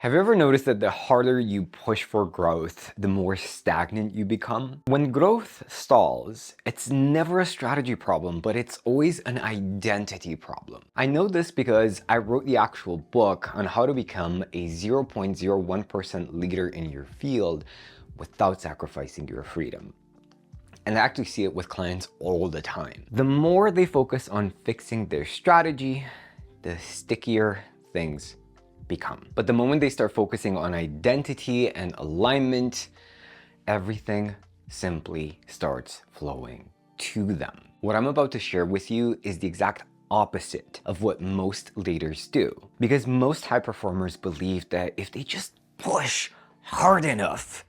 Have you ever noticed that the harder you push for growth, the more stagnant you become? When growth stalls, it's never a strategy problem, but it's always an identity problem. I know this because I wrote the actual book on how to become a 0.01% leader in your field without sacrificing your freedom. And I actually see it with clients all the time. The more they focus on fixing their strategy, the stickier things become. But the moment they start focusing on identity and alignment, everything simply starts flowing to them. What I'm about to share with you is the exact opposite of what most leaders do. Because most high performers believe that if they just push hard enough,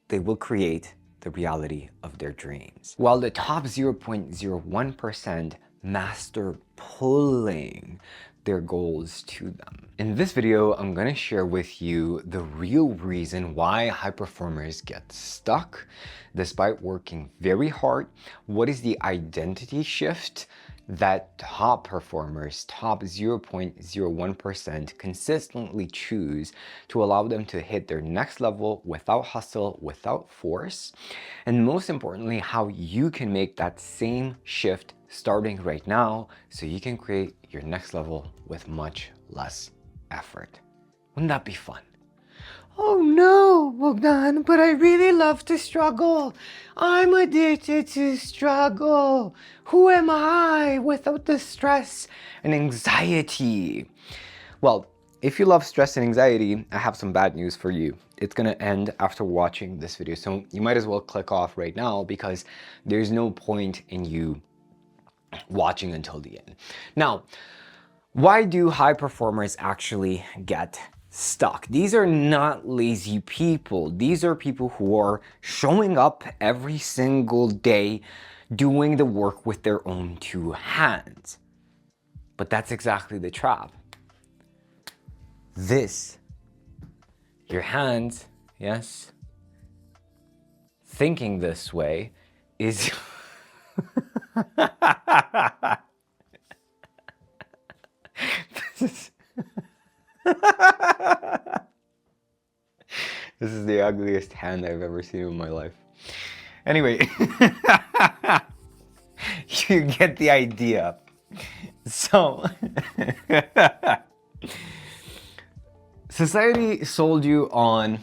they will create the reality of their dreams. While the top 0.01% master pulling their goals to them. In this video, I'm gonna share with you the real reason why high performers get stuck despite working very hard. What is the identity shift that top performers, top 0.01% consistently choose to allow them to hit their next level without hustle, without force? And most importantly, how you can make that same shift starting right now so you can create your next level with much less effort. Wouldn't that be fun? Oh no, Bogdan, but I really love to struggle. I'm addicted to struggle. Who am I without the stress and anxiety? Well, if you love stress and anxiety, I have some bad news for you. It's gonna end after watching this video, so you might as well click off right now because there's no point in you watching until the end. Now, why do high performers actually get stuck? These are not lazy people. These are people who are showing up every single day, doing the work with their own two hands. But that's exactly the trap. Your hands, yes, thinking this way is this is the ugliest hand I've ever seen in my life. Anyway, you get the idea. So, society sold you on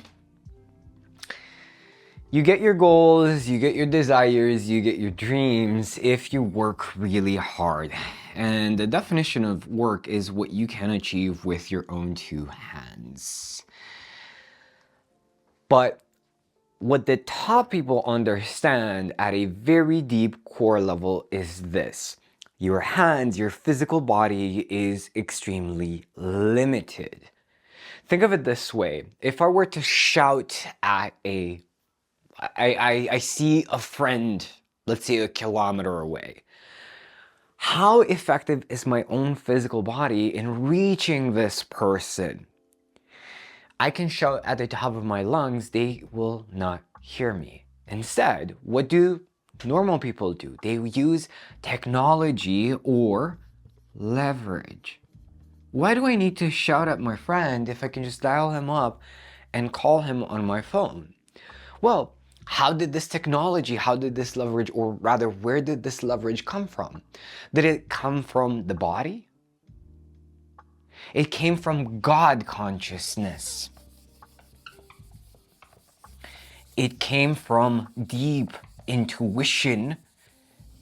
you get your goals, you get your desires, you get your dreams if you work really hard. And the definition of work is what you can achieve with your own two hands. But what the top people understand at a very deep core level is this. Your hands, your physical body is extremely limited. Think of it this way. If I were to shout at I see a friend, let's say a kilometer away. How effective is my own physical body in reaching this person? I can shout at the top of my lungs, they will not hear me. Instead, what do normal people do? They use technology or leverage. Why do I need to shout at my friend if I can just dial him up and call him on my phone? Well, how did this technology, how did this leverage, or rather, where did this leverage come from? Did it come from the body? It came from God consciousness. It came from deep intuition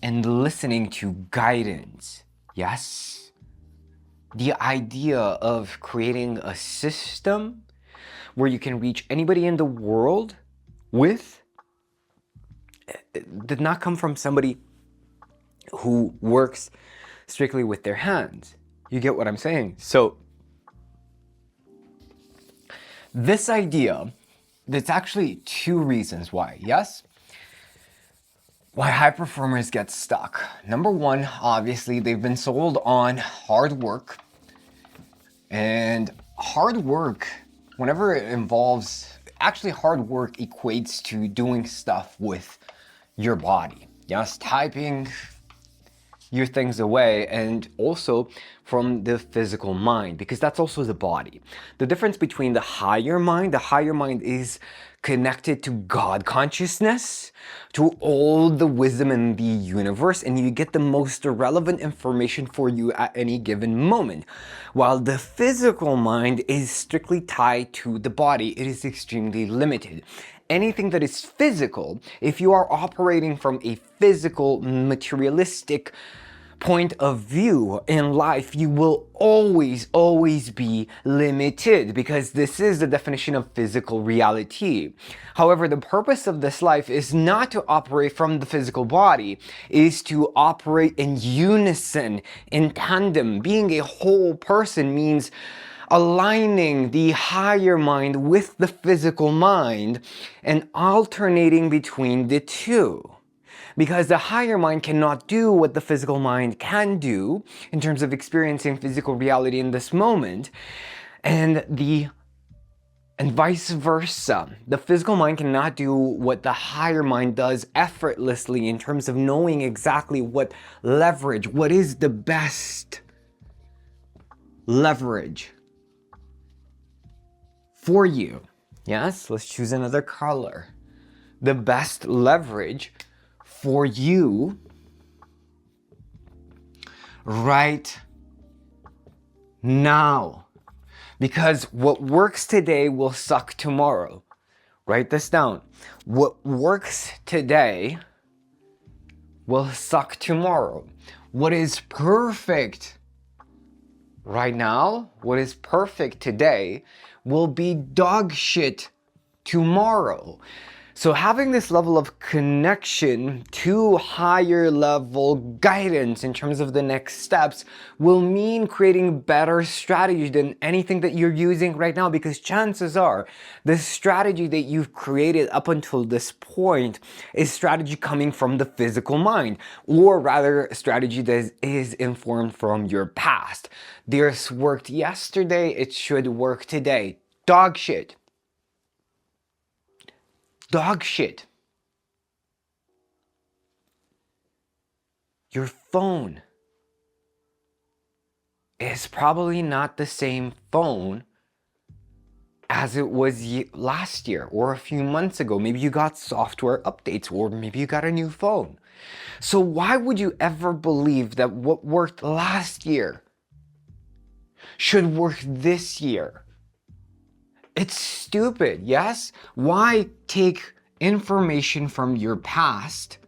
and listening to guidance. Yes? The idea of creating a system where you can reach anybody in the world with did not come from somebody who works strictly with their hands. You get what I'm saying? So this idea, there's actually two reasons why, yes? Why high performers get stuck. Number one, obviously, they've been sold on hard work. And hard work, whenever it involves, actually hard work equates to doing stuff with your body. Yes, typing, your things away, and also from the physical mind, because that's also the body. The difference between the higher mind is connected to God consciousness, to all the wisdom in the universe, and you get the most relevant information for you at any given moment. While the physical mind is strictly tied to the body, it is extremely limited. Anything that is physical, if you are operating from a physical, materialistic point of view in life, you will always be limited, because this is the definition of physical reality. However, the purpose of this life is not to operate from the physical body, it is to operate in unison, in tandem. Being a whole person means aligning the higher mind with the physical mind and alternating between the two. Because the higher mind cannot do what the physical mind can do in terms of experiencing physical reality in this moment, and vice versa. The physical mind cannot do what the higher mind does effortlessly in terms of knowing exactly what is the best leverage for you. Yes, let's choose another color. The best leverage for you right now. Because what works today will suck tomorrow. Write this down. What works today will suck tomorrow. What is perfect right now, what is perfect today, will be dog shit tomorrow. So having this level of connection to higher level guidance in terms of the next steps will mean creating better strategy than anything that you're using right now, because chances are the strategy that you've created up until this point is strategy coming from the physical mind, or rather a strategy that is informed from your past. This worked yesterday, it should work today. Dog shit. Dog shit. Your phone is probably not the same phone as it was last year or a few months ago. Maybe you got software updates, or maybe you got a new phone. So why would you ever believe that what worked last year should work this year? It's stupid, yes? Why take information from your past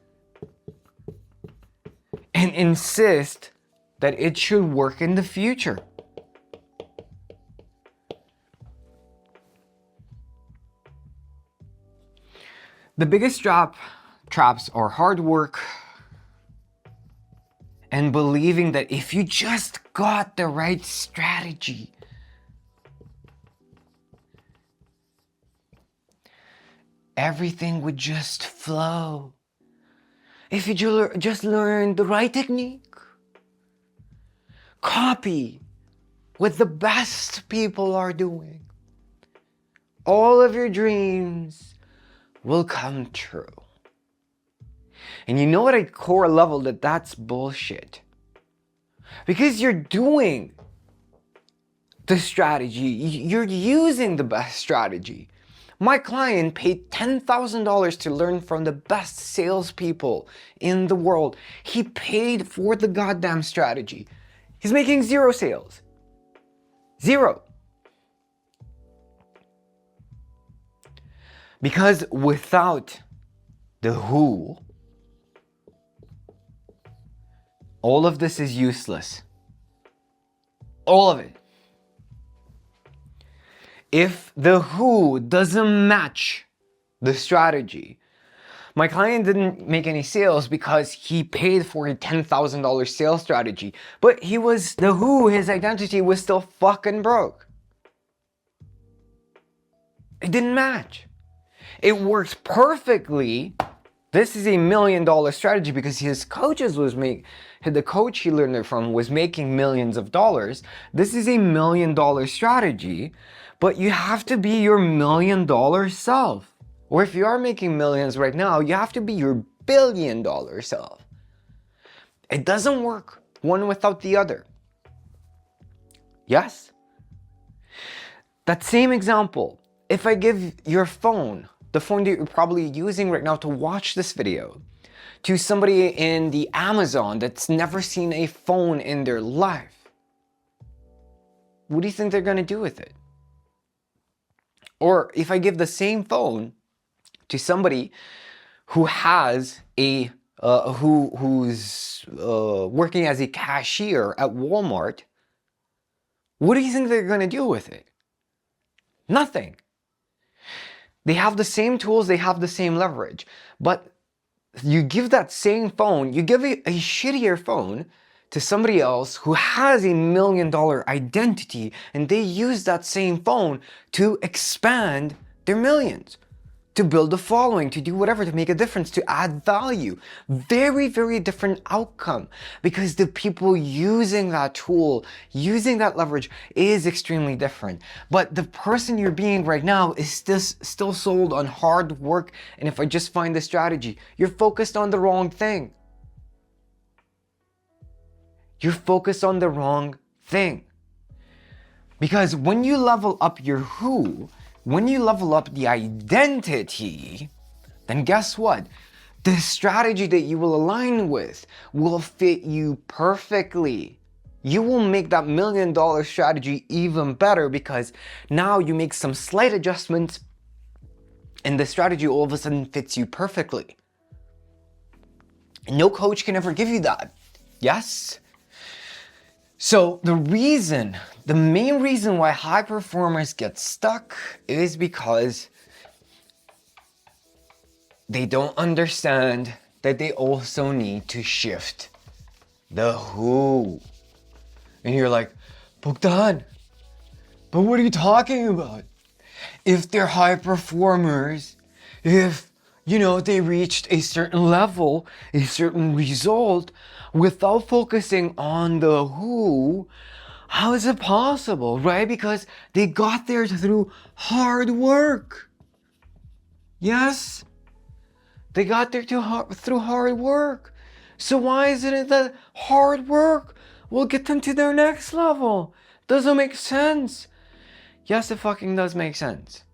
and insist that it should work in the future? The biggest traps are hard work and believing that if you just got the right strategy, everything would just flow. If you just learn the right technique, copy what the best people are doing, all of your dreams will come true. And you know at a core level that's bullshit. Because you're doing the strategy, you're using the best strategy. My client paid $10,000 to learn from the best salespeople in the world. He paid for the goddamn strategy. He's making 0 sales. 0. Because without the who, all of this is useless. All of it. If the who doesn't match the strategy, my client didn't make any sales because he paid for a $10,000 sales strategy, but the who, his identity was still fucking broke. It didn't match. It worked perfectly. This is a $1 million strategy because the coach he learned it from was making millions of dollars. This is a $1 million strategy, but you have to be your $1 million self. Or if you are making millions right now, you have to be your $1 billion self. It doesn't work one without the other. Yes? That same example, if I give your phone, the phone that you're probably using right now to watch this video, to somebody in the Amazon that's never seen a phone in their life, what do you think they're going to do with it? Or if I give the same phone to somebody who has a who's working as a cashier at Walmart, what do you think they're going to do with it? Nothing. They have the same tools, they have the same leverage, but you give that same phone, you give a shittier phone to somebody else who has $1 million identity, and they use that same phone to expand their millions, to build a following, to do whatever, to make a difference, to add value. Very, very different outcome, because the people using that tool, using that leverage is extremely different. But the person you're being right now is still sold on hard work. And if I just find the strategy, you're focused on the wrong thing. You're focused on the wrong thing. Because when you level up your who, when you level up the identity, then guess what? The strategy that you will align with will fit you perfectly. You will make that $1 million strategy even better, because now you make some slight adjustments and the strategy all of a sudden fits you perfectly. No coach can ever give you that. Yes? So the main reason why high performers get stuck is because they don't understand that they also need to shift the who. And you're like, Bogdan, but what are you talking about? If they're high performers, if they reached a certain level, a certain result, without focusing on the who, how is it possible, right? Because they got there through hard work. Yes? They got there through hard work. So why isn't it that hard work will get them to their next level? Doesn't make sense. Yes, it fucking does make sense.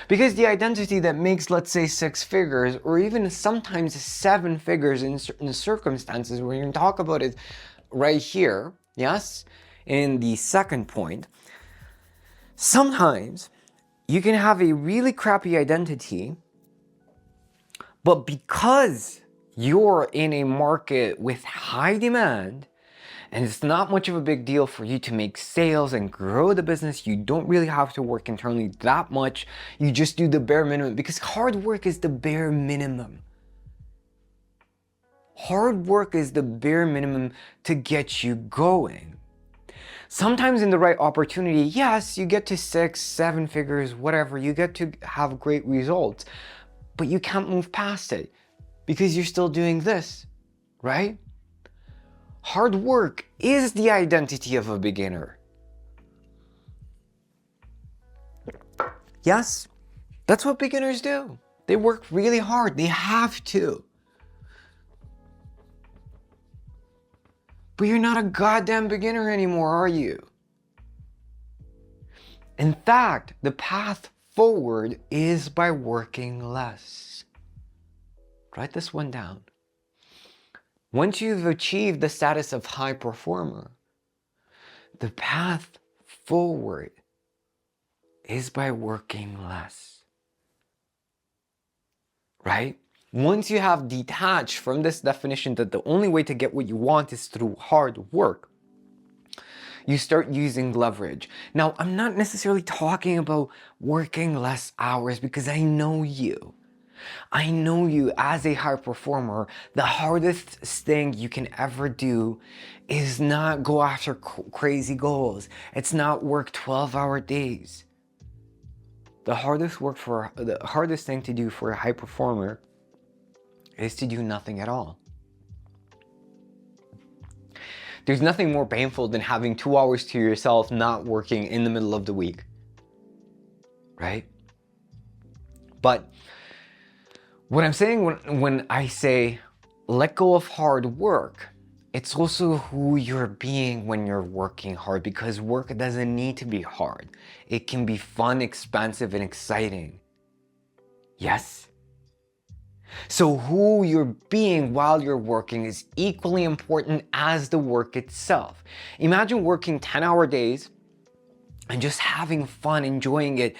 Because the identity that makes, let's say, 6 figures, or even sometimes 7 figures in certain circumstances, we're going to talk about it right here, yes, in the second point. Sometimes you can have a really crappy identity, but because you're in a market with high demand, and it's not much of a big deal for you to make sales and grow the business, you don't really have to work internally that much. You just do the bare minimum, because hard work is the bare minimum. Hard work is the bare minimum to get you going. Sometimes in the right opportunity, yes, you get to 6, 7 figures, whatever, you get to have great results, but you can't move past it because you're still doing this, right? Hard work is the identity of a beginner. Yes, that's what beginners do. They work really hard. They have to. But you're not a goddamn beginner anymore, are you? In fact, the path forward is by working less. Write this one down. Once you've achieved the status of high performer, the path forward is by working less. Right? Once you have detached from this definition that the only way to get what you want is through hard work, you start using leverage. Now, I'm not necessarily talking about working less hours, because I know you. I know you as a high performer. The hardest thing you can ever do is not go after crazy goals. It's not work 12-hour days. The hardest thing to do for a high performer is to do nothing at all. There's nothing more painful than having 2 hours to yourself not working in the middle of the week, right? But what I'm saying when I say let go of hard work. It's also who you're being when you're working hard, because work doesn't need to be hard. It can be fun, expansive, and exciting. Yes? So who you're being while you're working is equally important as the work itself. Imagine working 10-hour days and just having fun, enjoying it.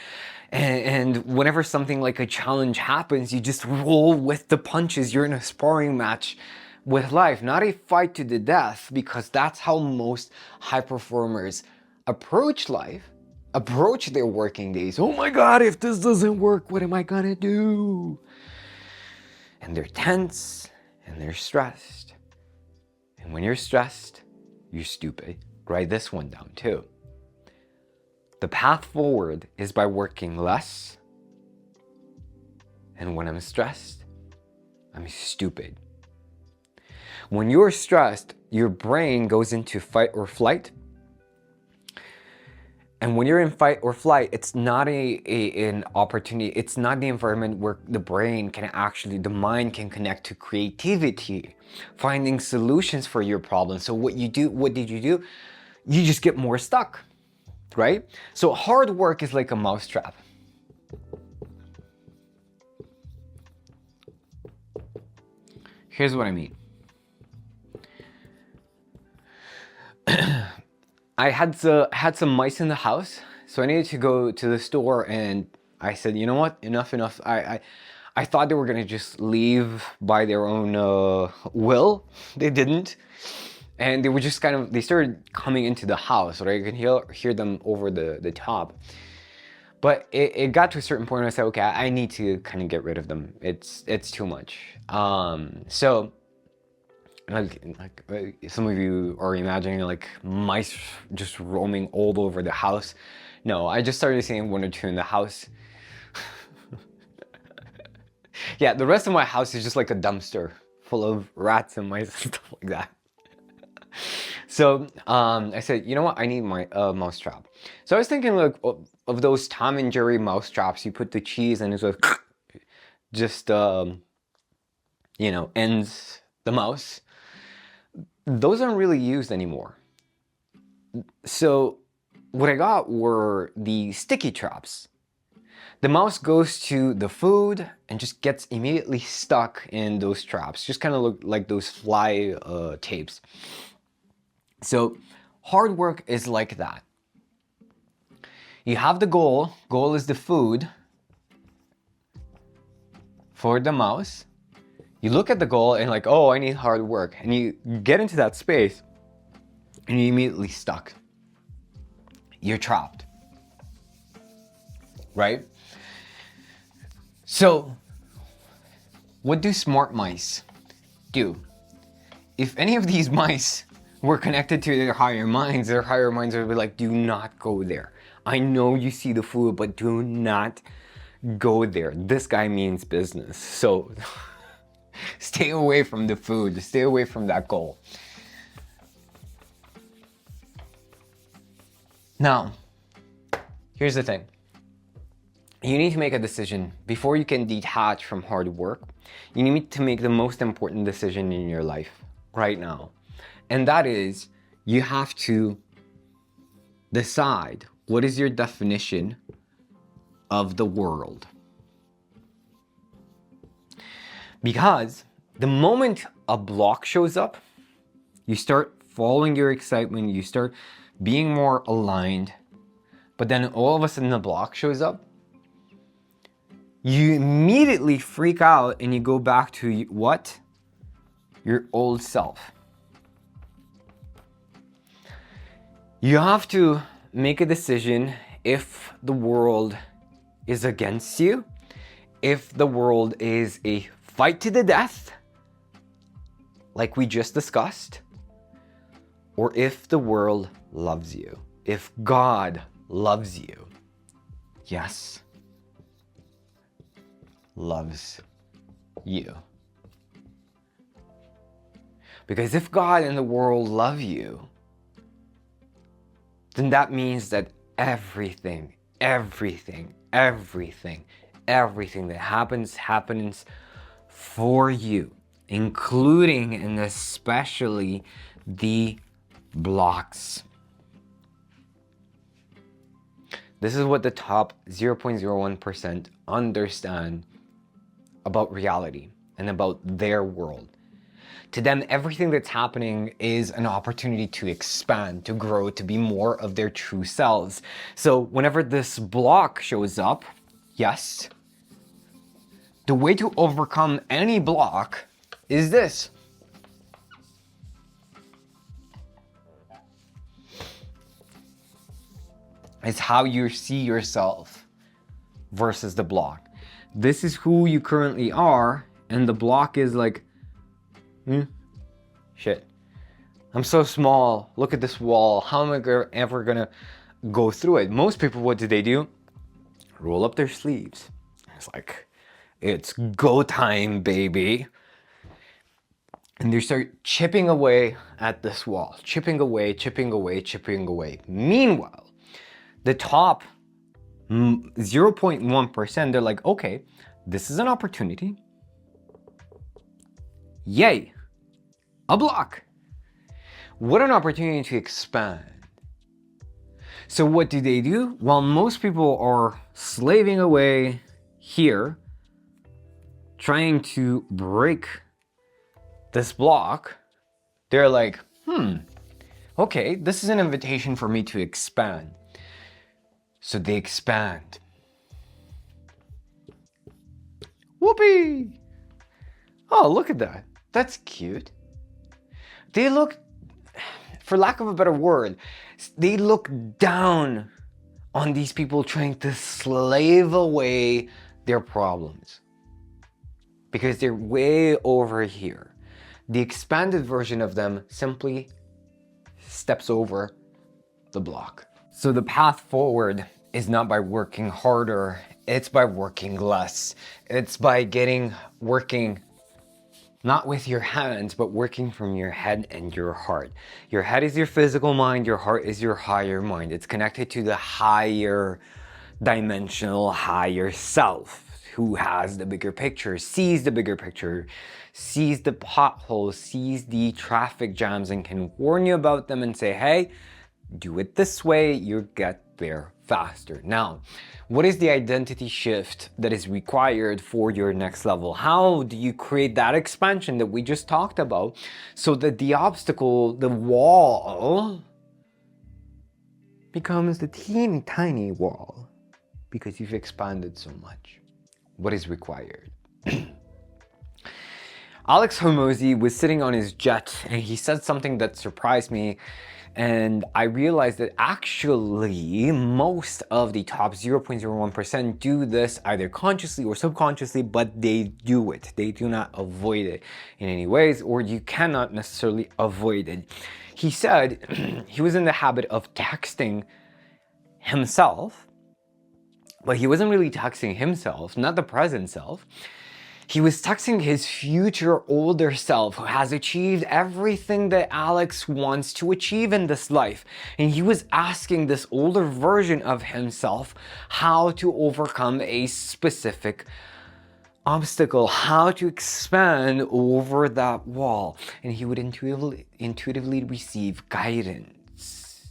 And whenever something like a challenge happens, you just roll with the punches. You're in a sparring match with life, not a fight to the death, because that's how most high performers approach life, approach their working days. Oh my God, if this doesn't work, what am I gonna do? And they're tense and they're stressed. And when you're stressed, you're stupid. Write this one down too. The path forward is by working less. And when I'm stressed, I'm stupid. When you're stressed, your brain goes into fight or flight. And when you're in fight or flight, it's not an opportunity. It's not the environment where the brain can actually, the mind can connect to creativity, finding solutions for your problems. So what did you do? You just get more stuck, right? So hard work is like a mousetrap. Here's what I mean. I had some mice in the house, so I needed to go to the store, and I said, you know what, enough. I thought they were gonna just leave by their own will. They didn't, and they were just they started coming into the house, right? You can hear them over the top. But it got to a certain point where I said, okay, I need to kind of get rid of them. It's too much. So. Like some of you are imagining like mice just roaming all over the house. No, I just started seeing one or two in the house. Yeah, the rest of my house is just like a dumpster full of rats and mice and stuff like that. So I said, you know what? I need my mouse trap. So I was thinking like of those Tom and Jerry mouse traps. You put the cheese and it's like just you know, ends the mouse. Those aren't really used anymore. So what I got were the sticky traps. The mouse goes to the food and just gets immediately stuck in those traps. Just kind of look like those fly tapes. So hard work is like that. You have the goal. Goal is the food for the mouse. You look at the goal and like, oh, I need hard work. And you get into that space and you're immediately stuck. You're trapped. Right? So, what do smart mice do? If any of these mice were connected to their higher minds would be like, do not go there. I know you see the food, but do not go there. This guy means business. So, stay away from the food. Stay away from that goal. Now, here's the thing. You need to make a decision. Before you can detach from hard work, you need to make the most important decision in your life right now. And that is, you have to decide what is your definition of the world. Because the moment a block shows up, you start following your excitement, you start being more aligned, but then all of a sudden the block shows up, you immediately freak out and you go back to what? Your old self. You have to make a decision if the world is against you, if the world is a fight to the death, like we just discussed, or if the world loves you, if God loves you. Yes, loves you. Because if God and the world love you, then that means that everything that happens for you. including and especially the blocks. This is what the top 0.01% understand about reality and about their world. To them, everything that's happening is an opportunity to expand, to grow, to be more of their true selves. So whenever this block shows up, yes, the way to overcome any block is this. It's how you see yourself versus the block. This is who you currently are, and the block is like, shit, I'm so small. Look at this wall. How am I ever gonna go through it? Most people, what do? Roll up their sleeves. It's like, it's go time, baby. And they start chipping away at this wall, chipping away, chipping away, chipping away. Meanwhile, the top 0.1%, they're like, okay, this is an opportunity. Yay, a block. What an opportunity to expand. So what do? While most people are slaving away here, trying to break this block, they're like, okay, this is an invitation for me to expand. So they expand. Whoopee! Oh, look at that. That's cute. They look, for lack of a better word, they look down on these people trying to slave away their problems. Because they're way over here. The expanded version of them simply steps over the block. So the path forward is not by working harder, it's by working less. It's by working not with your hands, but working from your head and your heart. Your head is your physical mind, your heart is your higher mind. It's connected to the higher dimensional, higher self, who has the bigger picture, sees the bigger picture, sees the potholes, sees the traffic jams, and can warn you about them and say, hey, do it this way, you'll get there faster. Now, what is the identity shift that is required for your next level? How do you create that expansion that we just talked about so that the obstacle, the wall, becomes the teeny tiny wall because you've expanded so much? What is required? Alex Hormozi was sitting on his jet and he said something that surprised me, and I realized that actually most of the top 0.01% do this either consciously or subconsciously, but they do it. They do not avoid it in any ways, or you cannot necessarily avoid it. He said he was in the habit of texting himself, but he wasn't really texting himself, not the present self. He was texting his future older self who has achieved everything that Alex wants to achieve in this life. And he was asking this older version of himself how to overcome a specific obstacle, how to expand over that wall. And he would intuitively receive guidance.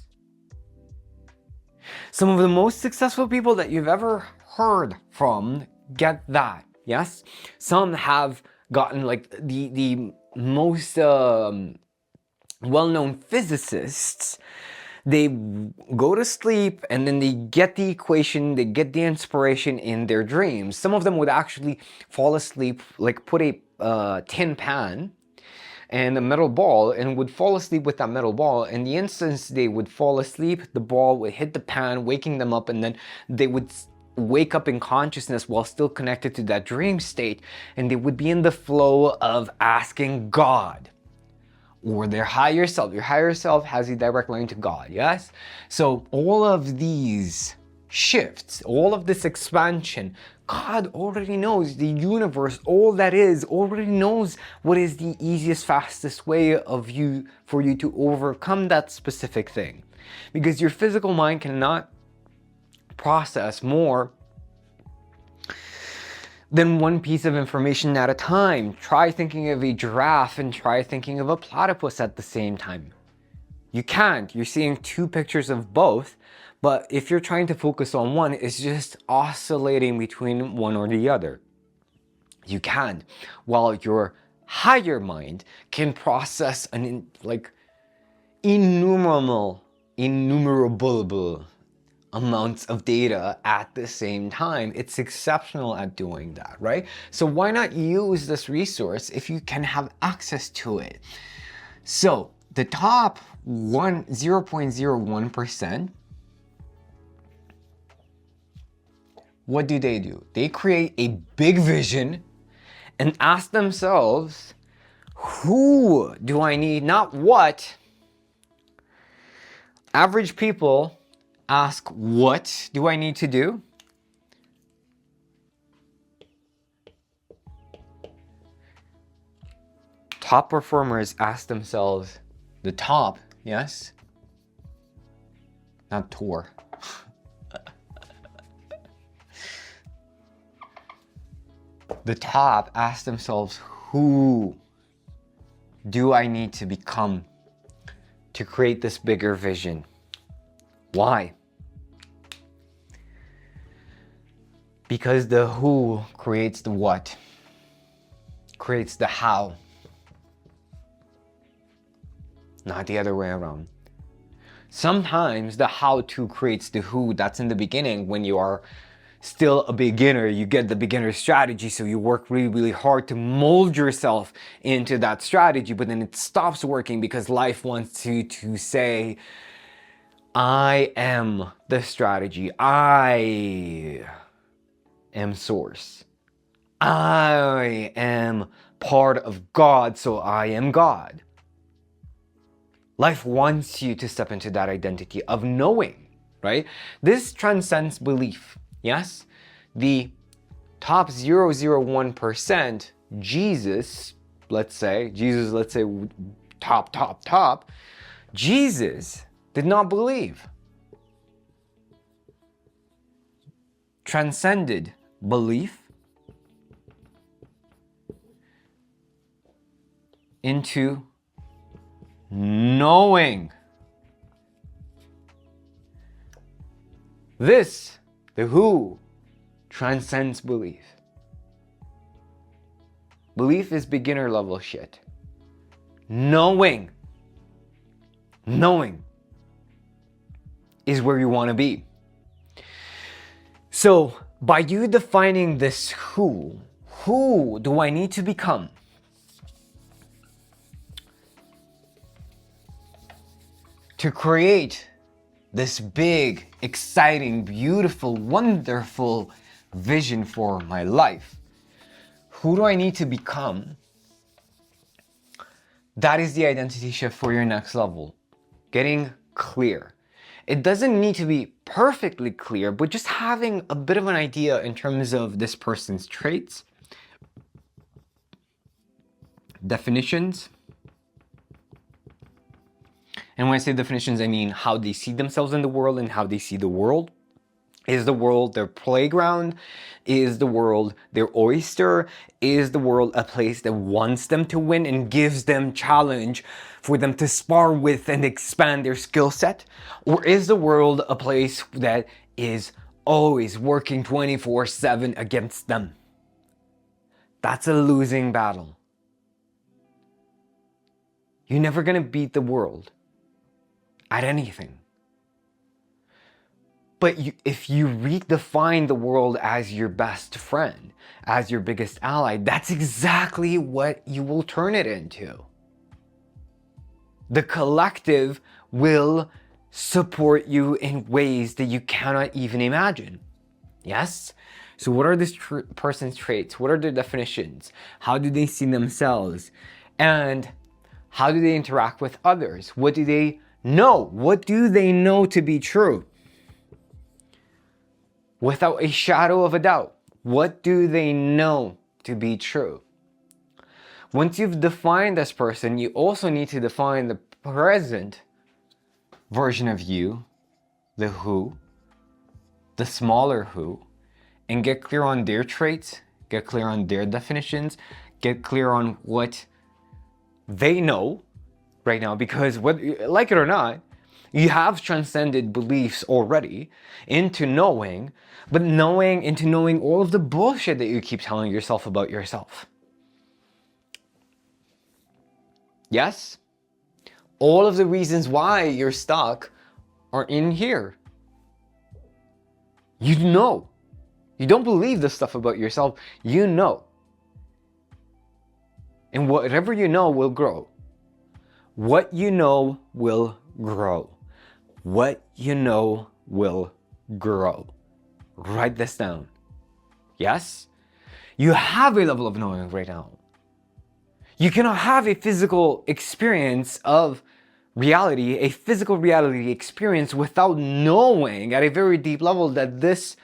Some of the most successful people that you've ever heard from get that. Yes, some have gotten like the most well-known physicists. They go to sleep and then they get the equation, they get the inspiration in their dreams. Some of them would actually fall asleep, like put a tin pan and a metal ball and would fall asleep with that metal ball. In the instance they would fall asleep, the ball would hit the pan, waking them up, and then they would wake up in consciousness while still connected to that dream state, and they would be in the flow of asking God or their higher self. Your higher self has a direct line to God, yes? So all of these shifts, all of this expansion, God already knows. The universe, all that is, already knows what is the easiest, fastest way for you to overcome that specific thing. Because your physical mind cannot process more then one piece of information at a time. Try thinking of a giraffe and try thinking of a platypus at the same time. You can't. You're seeing two pictures of both, but if you're trying to focus on one, it's just oscillating between one or the other. You can, while your higher mind can process innumerable amounts of data at the same time. It's exceptional at doing that, right? So why not use this resource if you can have access to it? So the top 0.01%, what do? They create a big vision and ask themselves, who do I need? Not what. Average people ask, what do I need to do? Top performers ask themselves, the top, yes? Not tour. The top ask themselves, who do I need to become to create this bigger vision? Why? Because the who creates the what, creates the how, not the other way around. Sometimes the how-to creates the who. That's in the beginning when you are still a beginner. You get the beginner strategy, so you work really, really hard to mold yourself into that strategy, but then it stops working because life wants you to say, I am the strategy. I am source. I am part of God, so I am God. Life wants you to step into that identity of knowing, right? This transcends belief, yes? The top 0.01%, Jesus, let's say, top, Jesus did not believe. Transcended belief into knowing. This, the who, transcends belief. Belief is beginner level shit. Knowing is where you want to be. So by you defining this who do I need to become? To create this big, exciting, beautiful, wonderful vision for my life. Who do I need to become? That is the identity shift for your next level. Getting clear. It doesn't need to be perfectly clear, but just having a bit of an idea in terms of this person's traits, definitions. And when I say definitions, I mean how they see themselves in the world and how they see the world. Is the world their playground? Is the world their oyster? Is the world a place that wants them to win and gives them challenge for them to spar with and expand their skill set? Or is the world a place that is always working 24/7 against them? That's a losing battle. You're never gonna beat the world at anything. But if you redefine the world as your best friend, as your biggest ally, that's exactly what you will turn it into. The collective will support you in ways that you cannot even imagine. Yes? So what are this person's traits? What are their definitions? How do they see themselves? And how do they interact with others? What do they know? What do they know to be true? Without a shadow of a doubt, what do they know to be true? Once you've defined this person, you also need to define the present version of you, the who, the smaller who, and get clear on their traits, get clear on their definitions, get clear on what they know right now, because whether like it or not, you have transcended beliefs already into knowing, but into knowing all of the bullshit that you keep telling yourself about yourself. Yes? All of the reasons why you're stuck are in here. You know. You don't believe this stuff about yourself. You know. And whatever you know will grow. What you know will grow. What you know will grow. Write this down. Yes? You have a level of knowing right now. You cannot have a physical experience of reality, a physical reality experience, without knowing at a very deep level that this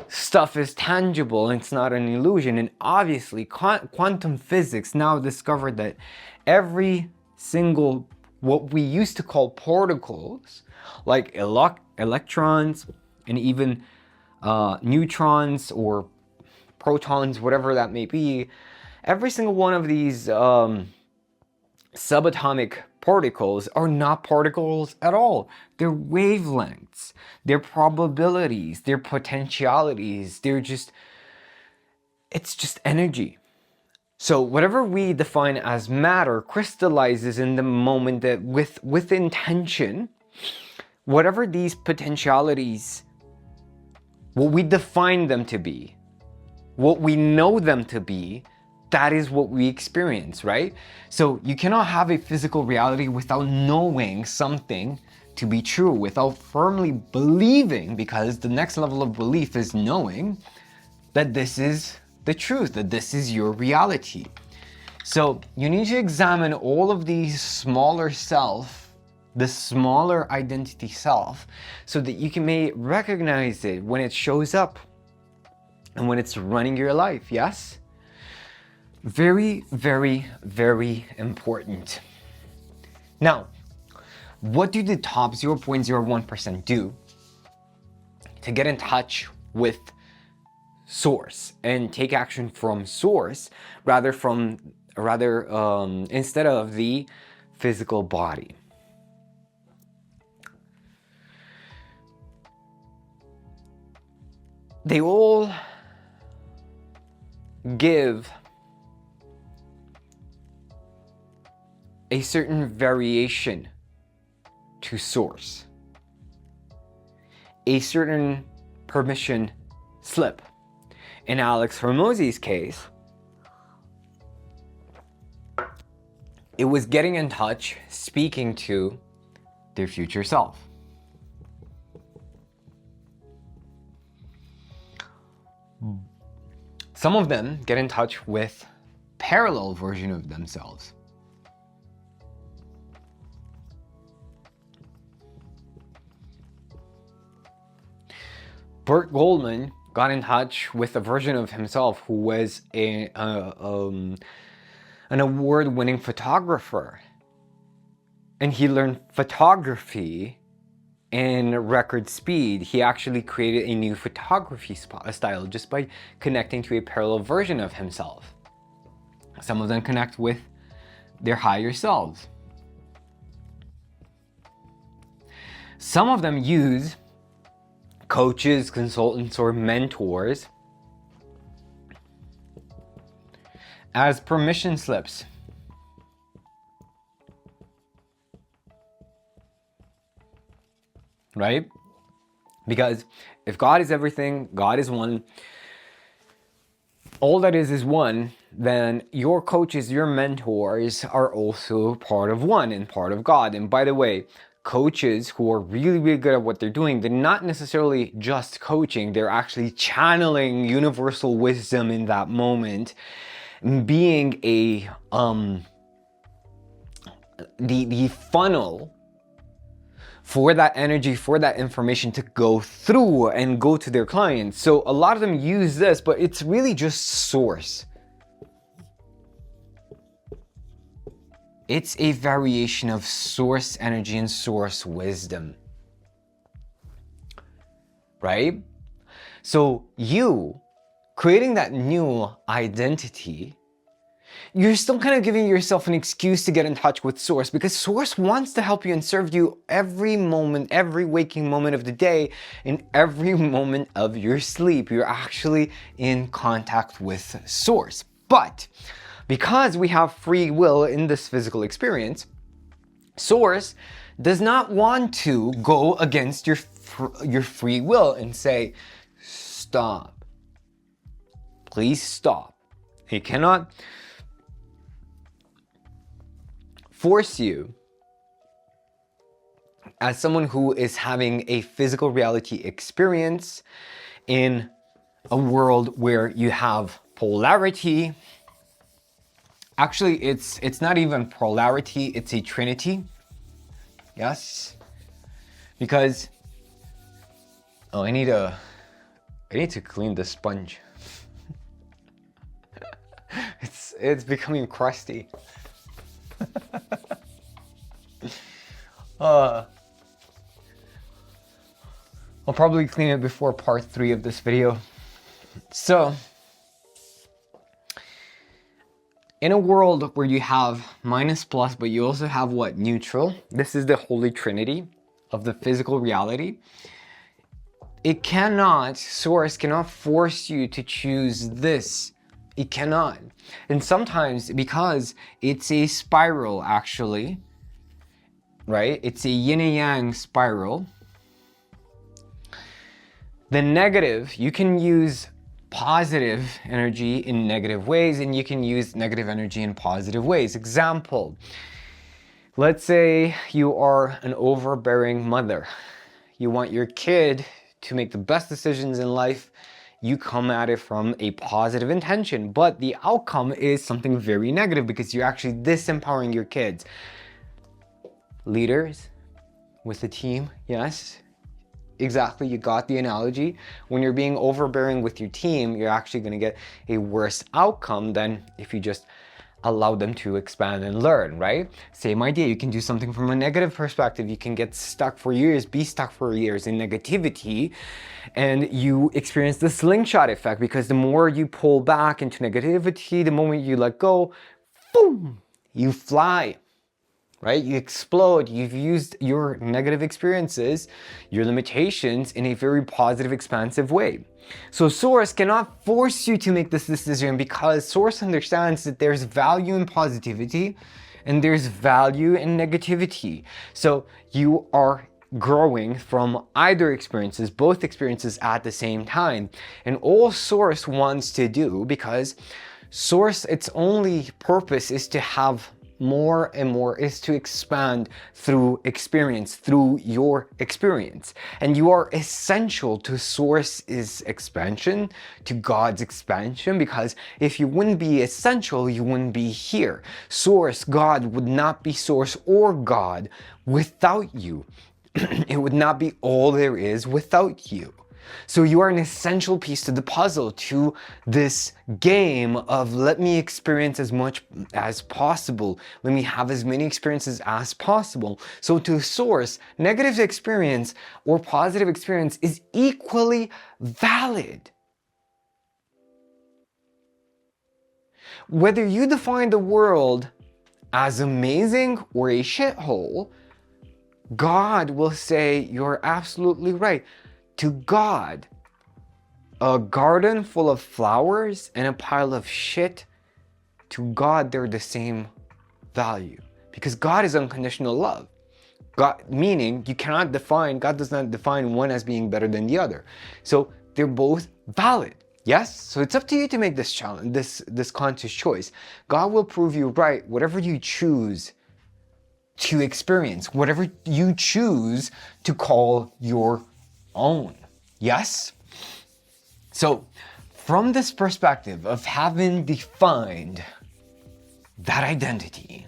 stuff is tangible and it's not an illusion. And obviously, quantum physics now discovered that every single, what we used to call particles, like electrons and even neutrons or protons, whatever that may be, every single one of these subatomic particles are not particles at all. They're wavelengths, they're probabilities, they're potentialities, it's just energy. So whatever we define as matter crystallizes in the moment that with intention, whatever these potentialities, what we define them to be, what we know them to be, that is what we experience, right? So you cannot have a physical reality without knowing something to be true, without firmly believing, because the next level of belief is knowing that this is the truth, that this is your reality. So you need to examine all of these smaller self, the smaller identity self, so that you may recognize it when it shows up and when it's running your life, yes? Very, very, very important. Now, what do the top 0.01% do to get in touch with source and take action from source instead of the physical body? They all give a certain variation to source, a certain permission slip. In Alex Hormozi's case, it was getting in touch, speaking to their future self. Some of them get in touch with parallel version of themselves. Burt Goldman got in touch with a version of himself who was an award-winning photographer. And he learned photography in record speed. He actually created a new photography style just by connecting to a parallel version of himself. Some of them connect with their higher selves. Some of them use coaches, consultants, or mentors as permission slips. Right? Because if God is everything, God is one, all that is one, then your coaches, your mentors are also part of one and part of God. And by the way, coaches who are really, really good at what they're doing, they're not necessarily just coaching, they're actually channeling universal wisdom in that moment, being a the funnel for that energy, for that information to go through and go to their clients. So a lot of them use this, but it's really just source. It's a variation of source energy and source wisdom. Right? So you creating that new identity, you're still kind of giving yourself an excuse to get in touch with Source, because Source wants to help you and serve you every moment, every waking moment of the day, in every moment of your sleep. You're actually in contact with Source. But because we have free will in this physical experience, Source does not want to go against your free will and say, stop. Please stop. He cannot force you, as someone who is having a physical reality experience in a world where you have polarity. Actually, it's not even polarity, it's a trinity. Yes. Because I need to clean the sponge. It's becoming crusty. I'll probably clean it before part 3 of this video. So, in a world where you have minus plus, but you also have what? Neutral. This is the holy trinity of the physical reality. Source cannot force you to choose this. It cannot. And sometimes, because it's a spiral actually, right? It's a yin and yang spiral. The negative, you can use positive energy in negative ways, and you can use negative energy in positive ways. Example, let's say you are an overbearing mother. You want your kid to make the best decisions in life. You come at it from a positive intention, but the outcome is something very negative because you're actually disempowering your kids. Leaders with a team, yes, exactly, you got the analogy. When you're being overbearing with your team, you're actually going to get a worse outcome than if you just allow them to expand and learn, right? Same idea. You can do something from a negative perspective. You can get stuck for years, be stuck for years in negativity, and you experience the slingshot effect, because the more you pull back into negativity, the moment you let go, boom, you fly. Right? You explode. You've used your negative experiences, your limitations, in a very positive, expansive way. So Source cannot force you to make this decision, because Source understands that there's value in positivity and there's value in negativity. So you are growing from either experiences, both experiences at the same time. And all Source wants to do, because Source, its only purpose is to have more and more, is to expand through experience, through your experience. And you are essential to Source's expansion, to God's expansion, because if you wouldn't be essential, you wouldn't be here. Source, God, would not be Source or God without you. It would not be all there is without you. So you are an essential piece to the puzzle, to this game of let me experience as much as possible. Let me have as many experiences as possible. So to Source, negative experience or positive experience is equally valid. Whether you define the world as amazing or a shithole, God will say, you're absolutely right. To God, a garden full of flowers and a pile of shit, to God, they're the same value. Because God is unconditional love. God, meaning God does not define one as being better than the other. So they're both valid. Yes? So it's up to you to make this challenge, this conscious choice. God will prove you right, whatever you choose to experience, whatever you choose to call your own. Yes? So from this perspective of having defined that identity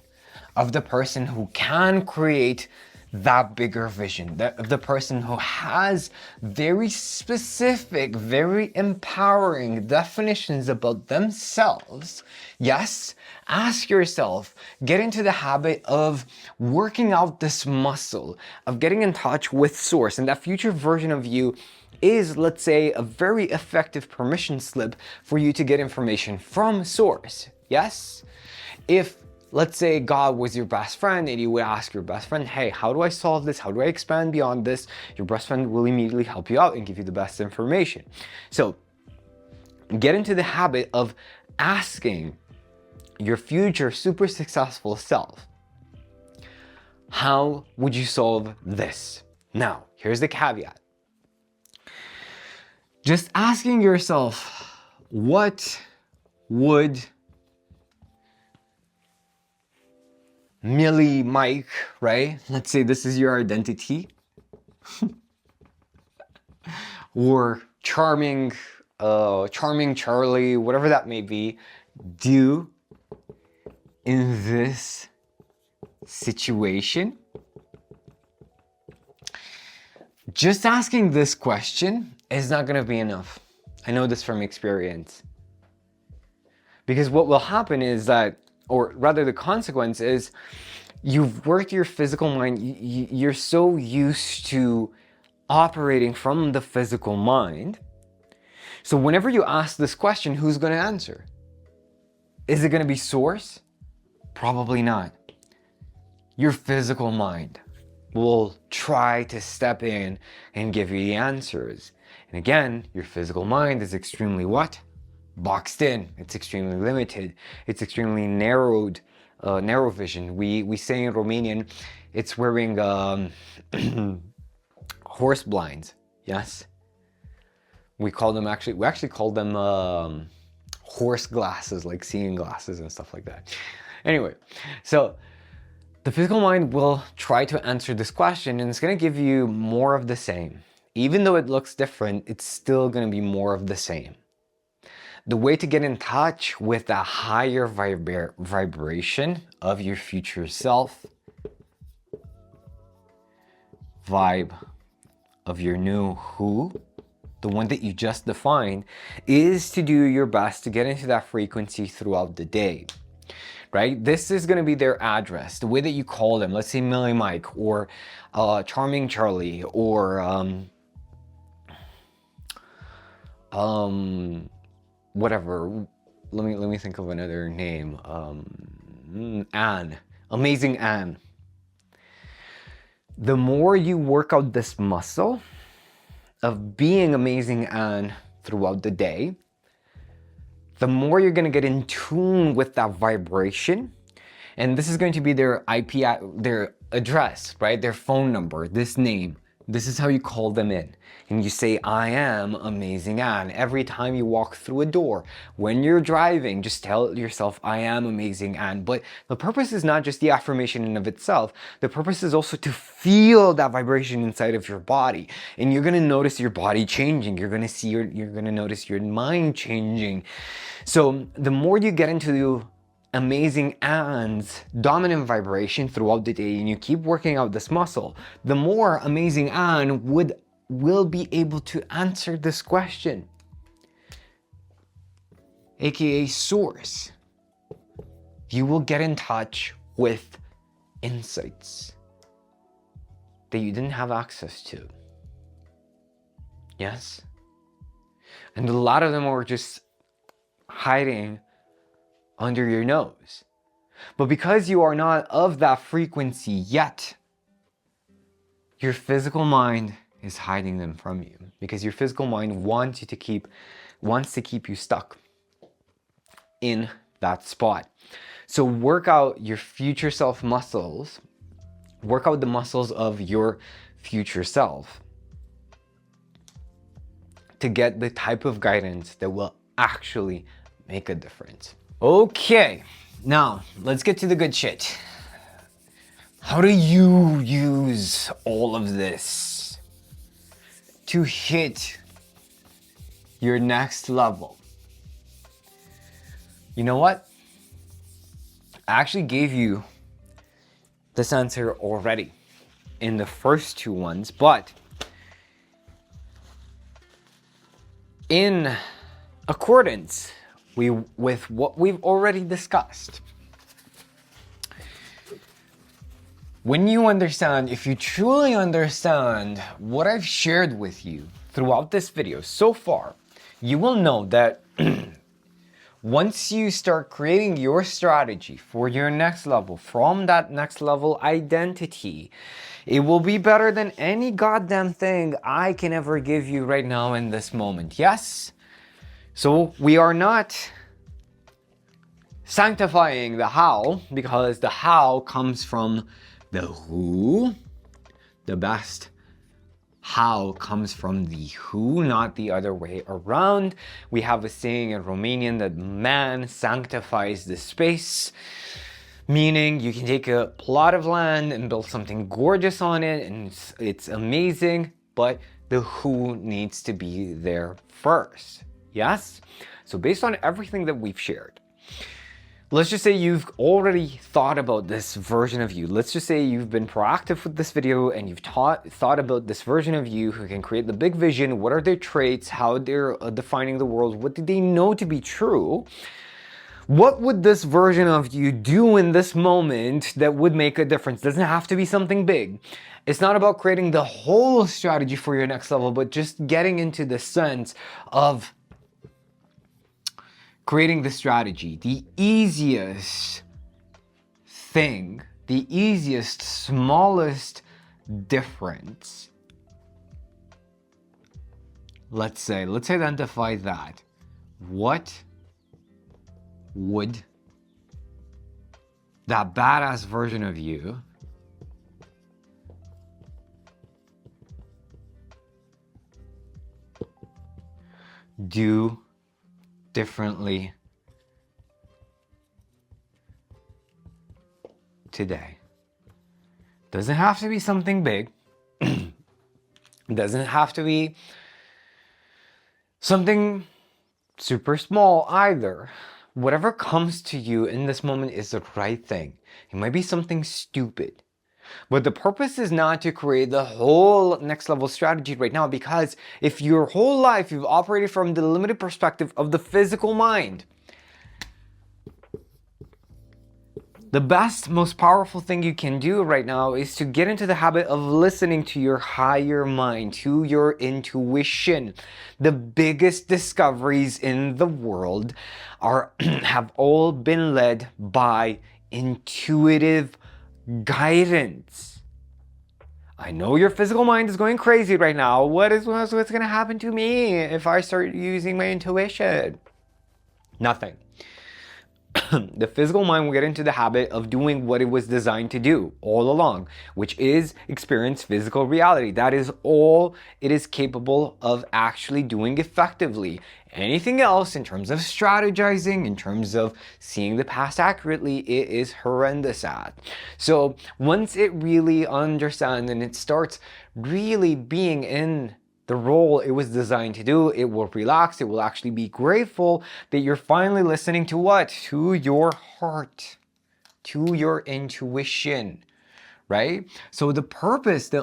of the person who can create that bigger vision, of the person who has very specific, very empowering definitions about themselves, yes, ask yourself, get into the habit of working out this muscle, of getting in touch with Source, and that future version of you is, let's say, a very effective permission slip for you to get information from source. Yes? If, let's say, God was your best friend and you would ask your best friend, hey, how do I solve this? How do I expand beyond this? Your best friend will immediately help you out and give you the best information. So get into the habit of asking your future super successful self, how would you solve this? Now, here's the caveat. Just asking yourself, what would Millie Mike, right? Let's say this is your identity. Or charming Charlie, whatever that may be, do in this situation? Just asking this question is not going to be enough. I know this from experience. Because what will happen is that, or rather the consequence is, you've worked your physical mind, you're so used to operating from the physical mind. So whenever you ask this question, who's going to answer? Is it going to be source? Probably not. Your physical mind will try to step in and give you the answers. And again, your physical mind is extremely what? Boxed in. It's extremely limited. It's extremely narrow vision. We say in Romanian, it's wearing horse blinds. Yes. We actually call them horse glasses, like seeing glasses and stuff like that. Anyway, so the physical mind will try to answer this question, and it's going to give you more of the same. Even though it looks different, it's still going to be more of the same. The way to get in touch with a higher vibration of your future self, vibe of your new who, the one that you just defined, is to do your best to get into that frequency throughout the day. Right? This is going to be their address, the way that you call them. Let's say Millie Mike, or Charming Charlie, or whatever. Let me think of another name. Anne, Amazing Anne. The more you work out this muscle of being Amazing Anne throughout the day, the more you're going to get in tune with that vibration. And this is going to be their IP, their address, right? Their phone number, this name. This is how you call them in. And you say, I am Amazing Anne. Every time you walk through a door, when you're driving, just tell yourself, I am Amazing Anne. But the purpose is not just the affirmation in of itself. The purpose is also to feel that vibration inside of your body. And you're going to notice your body changing. You're going to notice your mind changing. So the more you get into Amazing Anne's dominant vibration throughout the day, and you keep working out this muscle, the more Amazing Anne will be able to answer this question, aka source. You will get in touch with insights that you didn't have access to. Yes? And a lot of them are just hiding under your nose. But because you are not of that frequency yet, your physical mind is hiding them from you, because your physical mind wants to keep you stuck in that spot. So work out your future self muscles. Work out the muscles of your future self to get the type of guidance that will actually make a difference. Okay, now let's get to the good shit. How do you use all of this to hit your next level? You know what? I actually gave you this answer already in the first two ones, but in accordance with what we've already discussed, when you understand, if you truly understand what I've shared with you throughout this video so far, you will know that once you start creating your strategy for your next level, from that next level identity, it will be better than any goddamn thing I can ever give you right now in this moment. Yes? So we are not sanctifying the how, because the how comes from the who. The best how comes from the who, not the other way around. We have a saying in Romanian that man sanctifies the space, meaning you can take a plot of land and build something gorgeous on it, and it's amazing, but the who needs to be there first. Yes? So based on everything that we've shared, let's just say you've already thought about this version of you. Let's just say you've been proactive with this video and you've thought about this version of you who can create the big vision. What are their traits? How they're defining the world? What do they know to be true? What would this version of you do in this moment that would make a difference? It doesn't have to be something big. It's not about creating the whole strategy for your next level, but just getting into the sense of creating the strategy. The easiest thing, the easiest, smallest difference. Let's identify that. What would that badass version of you do differently today? Doesn't have to be something big. Doesn't have to be something super small either. Whatever comes to you in this moment is the right thing. It might be something stupid, but the purpose is not to create the whole next level strategy right now, because if your whole life you've operated from the limited perspective of the physical mind, the best, most powerful thing you can do right now is to get into the habit of listening to your higher mind, to your intuition. The biggest discoveries in the world have all been led by intuitive guidance. I know your physical mind is going crazy right now. What's going to happen to me if I start using my intuition? Nothing. The physical mind will get into the habit of doing what it was designed to do all along, which is experience physical reality. That is all it is capable of actually doing effectively. Anything else, in terms of strategizing, in terms of seeing the past accurately, it is horrendous at. So once it really understands and it starts really being in the role it was designed to do, it will relax. It will actually be grateful that you're finally listening to what? To your heart, to your intuition, right? So the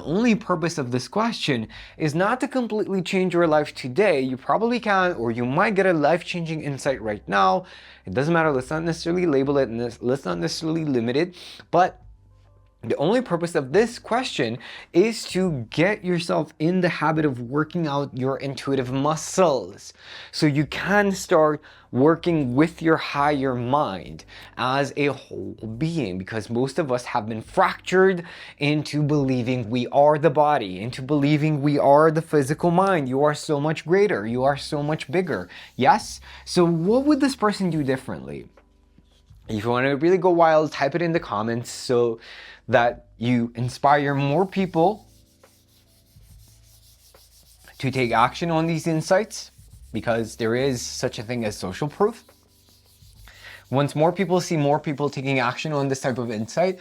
only purpose of this question is not to completely change your life today. You probably can, or you might get a life-changing insight right now. It doesn't matter. Let's not necessarily label it, and let's not necessarily limit it, but the only purpose of this question is to get yourself in the habit of working out your intuitive muscles so you can start working with your higher mind as a whole being, because most of us have been fractured into believing we are the body, into believing we are the physical mind. You are so much greater. You are so much bigger. Yes? So what would this person do differently? If you want to really go wild, type it in the comments so that you inspire more people to take action on these insights, because there is such a thing as social proof. Once more people see more people taking action on this type of insight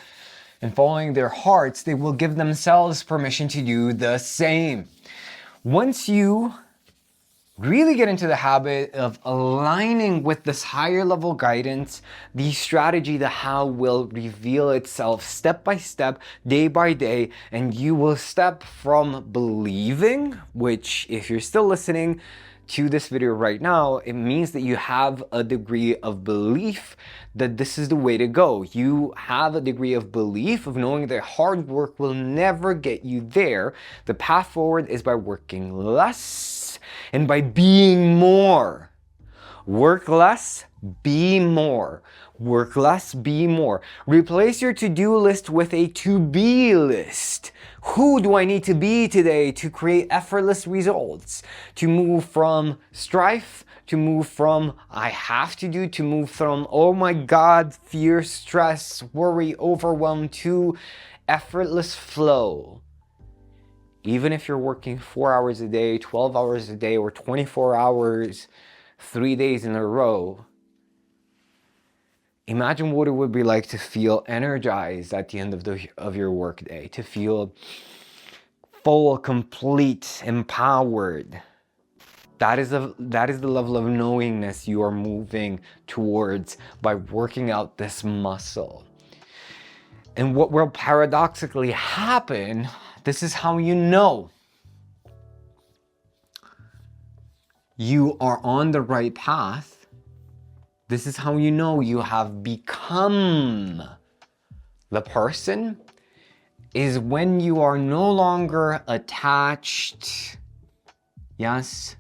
and following their hearts, they will give themselves permission to do the same. Once you really get into the habit of aligning with this higher level guidance, the strategy, the how will reveal itself step by step, day by day, and you will step from believing, which if you're still listening, to this video right now, it means that you have a degree of belief that this is the way to go. You have a degree of belief of knowing that hard work will never get you there. The path forward is by working less and by being more. Work less, be more. Work less, be more. Replace your to-do list with a to-be list. Who do I need to be today to create effortless results? To move from strife, to move from I have to do, to move from oh my God, fear, stress, worry, overwhelm, to effortless flow. Even if you're working 4 hours a day, 12 hours a day, or 24 hours, 3 days in a row, imagine what it would be like to feel energized at the end of your workday, to feel full, complete, empowered. That is the level of knowingness you are moving towards by working out this muscle. And what will paradoxically happen, this is how you know you are on the right path. This is how you know you have become the person, is when you are no longer attached, yes,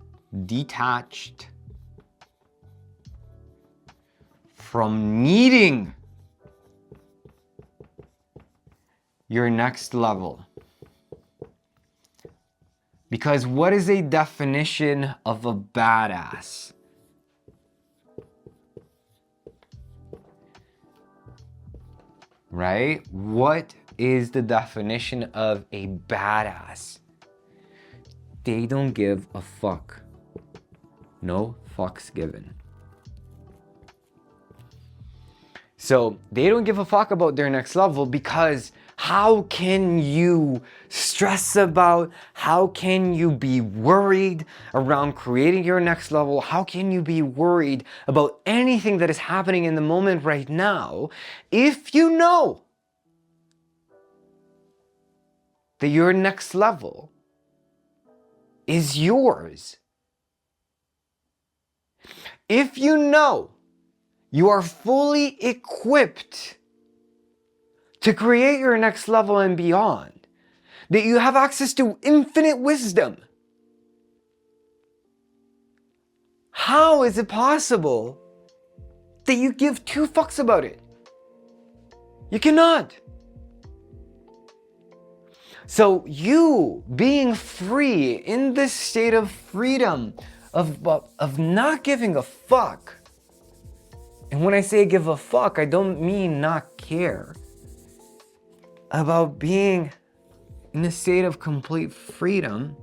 detached from needing your next level. Because what is a definition of a badass? Right? What is the definition of a badass? They don't give a fuck. No fucks given. So they don't give a fuck about their next level, because how can you stress about, how can you be worried around creating your next level? How can you be worried about anything that is happening in the moment right now if you know that your next level is yours? If you know you are fully equipped to create your next level and beyond, that you have access to infinite wisdom, how is it possible that you give two fucks about it? You cannot. So you being free in this state of freedom, of not giving a fuck. And when I say give a fuck, I don't mean not care. About being in a state of complete freedom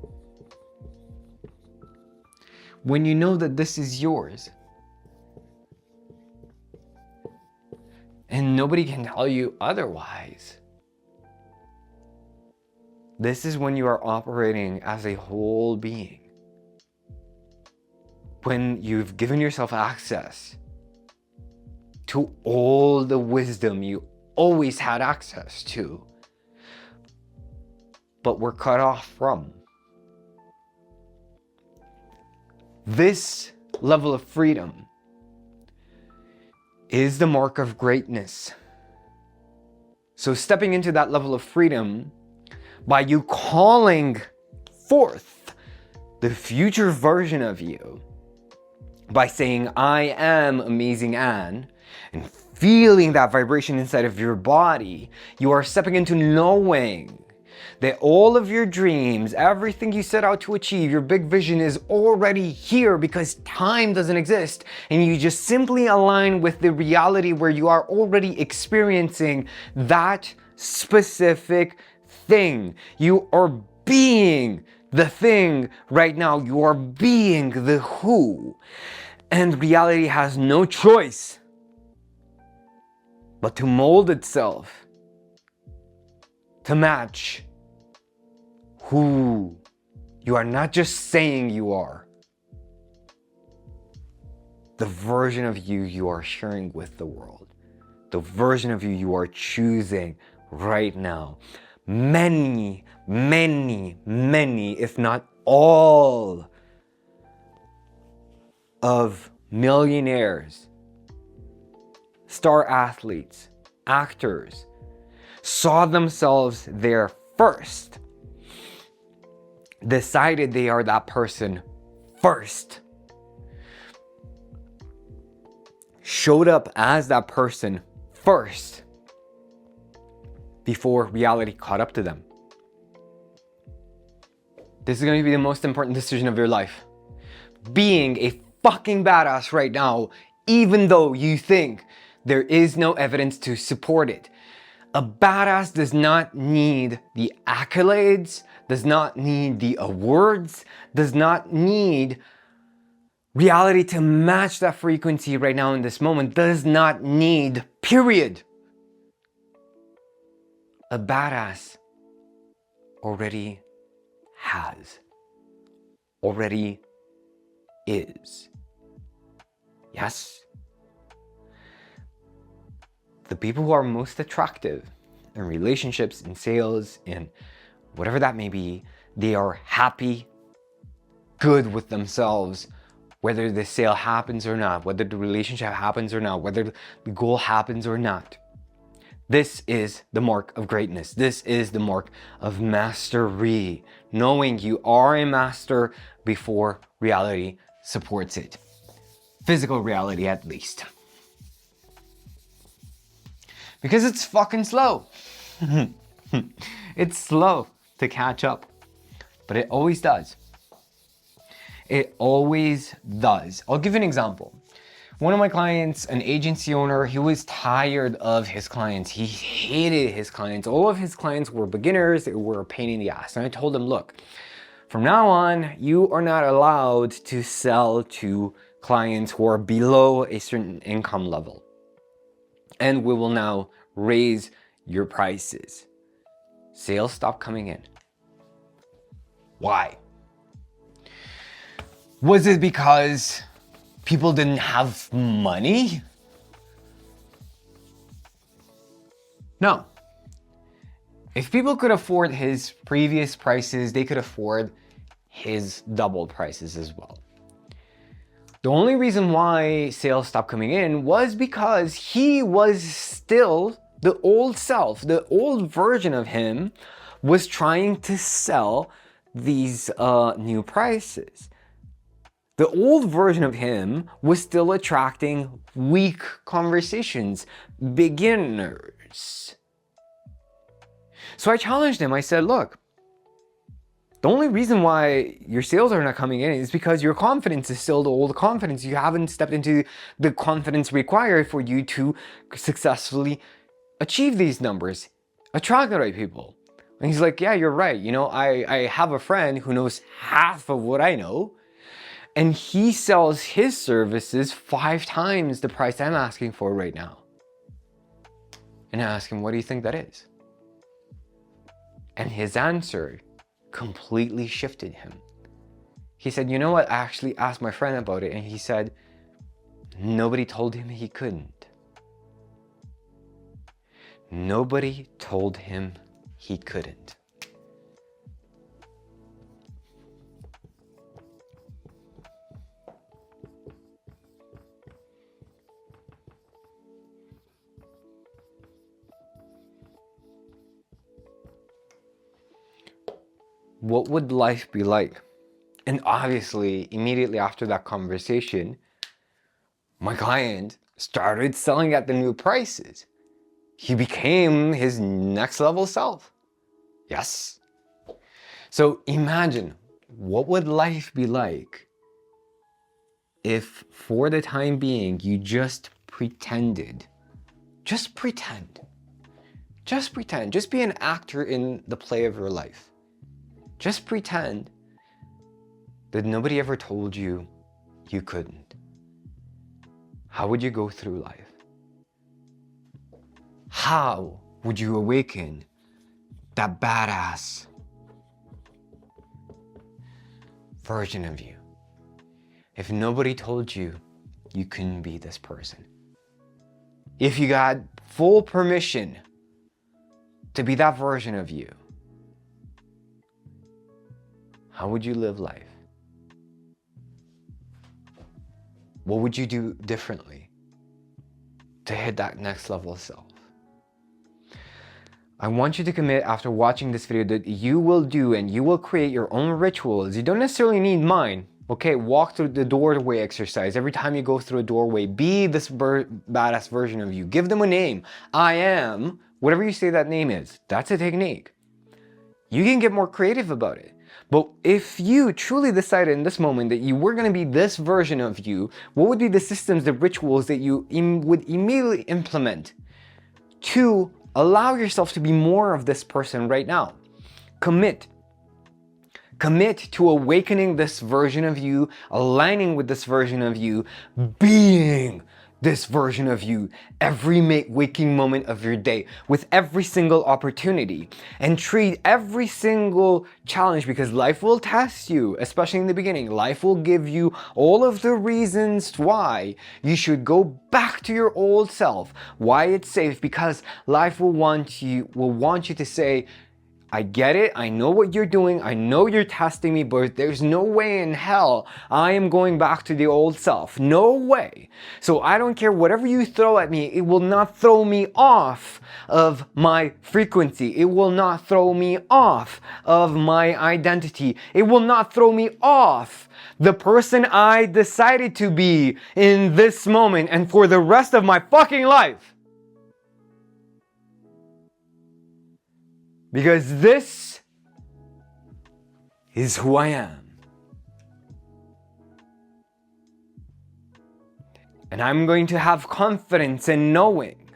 when you know that this is yours. And nobody can tell you otherwise. This is when you are operating as a whole being. When you've given yourself access to all the wisdom you always had access to, but were cut off from. This level of freedom is the mark of greatness. So stepping into that level of freedom by you calling forth the future version of you, by saying, I am amazing Anne, and feeling that vibration inside of your body, you are stepping into knowing that all of your dreams, everything you set out to achieve, your big vision is already here, because time doesn't exist, and you just simply align with the reality where you are already experiencing that specific thing. You are being the thing right now. You are being the who, and reality has no choice but to mold itself to match who you are, not just saying you are, the version of you you are sharing with the world, the version of you are choosing right now. Many, if not all of millionaires, star athletes, actors saw themselves there first, decided they are that person first, showed up as that person first before reality caught up to them. This is going to be the most important decision of your life. Being a fucking badass right now, even though you think there is no evidence to support it. A badass does not need the accolades, does not need the awards, does not need reality to match that frequency right now in this moment, does not need, period. A badass already has, already is. Yes? The people who are most attractive in relationships, in sales, in whatever that may be, they are happy, good with themselves, whether the sale happens or not, whether the relationship happens or not, whether the goal happens or not. This is the mark of greatness. This is the mark of mastery. Knowing you are a master before reality supports it. Physical reality, at least. Because it's fucking slow. It's slow to catch up. But it always does. It always does. I'll give you an example. One of my clients, an agency owner, he was tired of his clients. He hated his clients. All of his clients were beginners. They were a pain in the ass. And I told him, look, from now on, you are not allowed to sell to clients who are below a certain income level. And we will now raise your prices. Sales stopped coming in. Why? Was it because people didn't have money? No. If people could afford his previous prices, they could afford his double prices as well. The only reason why sales stopped coming in was because he was still the old self. The old version of him was trying to sell these new prices. The old version of him was still attracting weak conversations, beginners. So I challenged him. I said, look, the only reason why your sales are not coming in is because your confidence is still the old confidence. You haven't stepped into the confidence required for you to successfully achieve these numbers, attract the right people. And he's like, yeah, you're right. You know, I have a friend who knows half of what I know, and he sells his services 5 times the price I'm asking for right now. And I asked him, what do you think that is? And his answer completely shifted him. He said, you know what? I actually asked my friend about it, and he said, nobody told him he couldn't. Nobody told him he couldn't. What would life be like? And obviously, immediately after that conversation, my client started selling at the new prices. He became his next level self. Yes. So imagine, what would life be like if for the time being you just pretended? Just pretend. Just pretend. Just be an actor in the play of your life. Just pretend that nobody ever told you you couldn't. How would you go through life? How would you awaken that badass version of you if nobody told you you couldn't be this person? If you got full permission to be that version of you, how would you live life? What would you do differently to hit that next level of self? I want you to commit after watching this video that you will do and you will create your own rituals. You don't necessarily need mine. Okay, walk through the doorway exercise. Every time you go through a doorway, be this badass version of you. Give them a name. I am, whatever you say that name is. That's a technique. You can get more creative about it. But if you truly decided in this moment that you were going to be this version of you, what would be the systems, the rituals that you would immediately implement to allow yourself to be more of this person right now? Commit. Commit to awakening this version of you, aligning with this version of you, being this version of you every waking moment of your day with every single opportunity, and treat every single challenge, because life will test you, especially in the beginning. Life will give you all of the reasons why you should go back to your old self, why it's safe, because life will want you to say, I get it, I know what you're doing, I know you're testing me, but there's no way in hell I am going back to the old self. No way. So I don't care whatever you throw at me, it will not throw me off of my frequency. It will not throw me off of my identity. It will not throw me off the person I decided to be in this moment and for the rest of my fucking life. Because this is who I am. And I'm going to have confidence in knowing,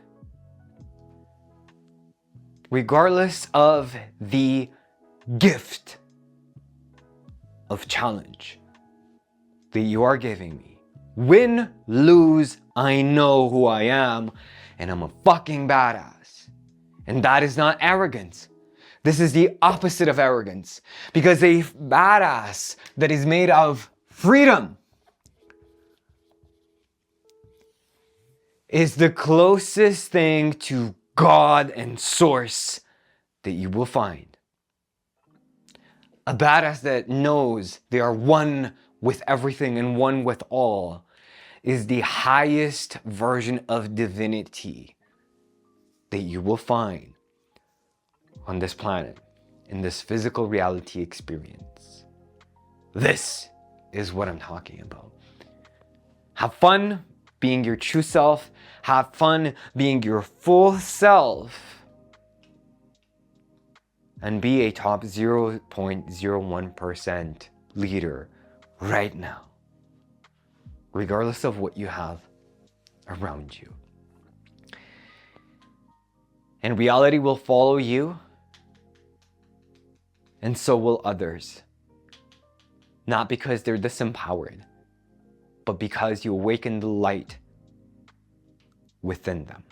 regardless of the gift of challenge that you are giving me, win, lose, I know who I am, and I'm a fucking badass. And that is not arrogance. This is the opposite of arrogance, because a badass that is made of freedom is the closest thing to God and source that you will find. A badass that knows they are one with everything and one with all is the highest version of divinity that you will find on this planet, in this physical reality experience. This is what I'm talking about. Have fun being your true self. Have fun being your full self. And be a top 0.01% leader right now, regardless of what you have around you. And reality will follow you, and so will others. Not because they're disempowered, but because you awaken the light within them.